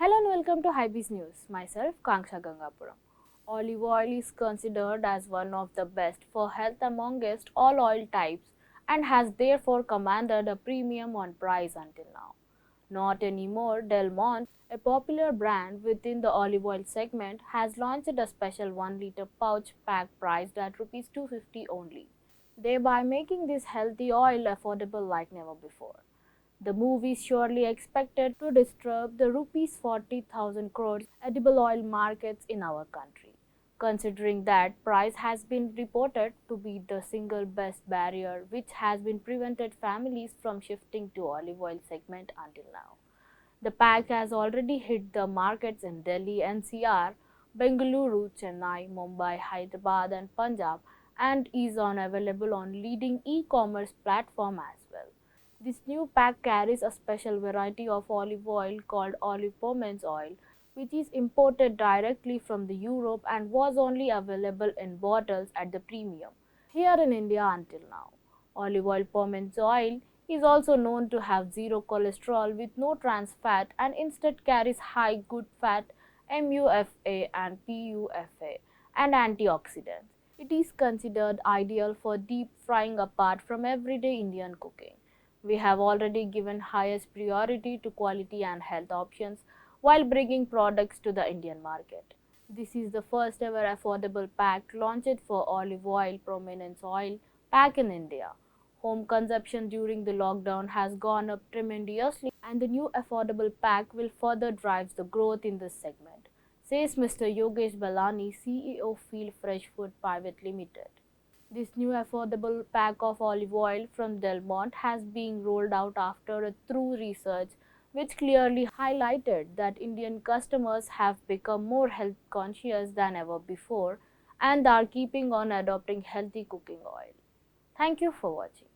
Hello and welcome to Hypebeast News. Myself, Kanksha Gangapuram. Olive oil is considered as one of the best for health amongst all oil types and has therefore commanded a premium on price until now. Not anymore. Del Monte, a popular brand within the olive oil segment, has launched a special 1 liter pouch pack priced at Rs 250 only, thereby making this healthy oil affordable like never before. The move is surely expected to disturb the rupees 40,000 crores edible oil markets in our country, considering that price has been reported to be the single best barrier which has been prevented families from shifting to olive oil segment until now. The pack has already hit the markets in Delhi NCR, Bengaluru, Chennai, Mumbai, Hyderabad and Punjab and is on available on leading e-commerce platform as well. This new pack carries a special variety of olive oil called olive pomace oil, which is imported directly from the Europe and was only available in bottles at the premium here in India until now. Olive oil pomace oil is also known to have zero cholesterol with no trans fat and instead carries high good fat MUFA and PUFA and antioxidants. It is considered ideal for deep frying apart from everyday Indian cooking. We have already given highest priority to quality and health options while bringing products to the Indian market. This is the first ever affordable pack launched for olive oil prominence oil pack in India. Home consumption during the lockdown has gone up tremendously and the new affordable pack will further drive the growth in this segment, says Mr. Yogesh Balani, CEO Field Fresh Food Private Limited. This new affordable pack of olive oil from Del Monte has been rolled out after a thorough research which clearly highlighted that Indian customers have become more health conscious than ever before and are keeping on adopting healthy cooking oil. Thank you for watching.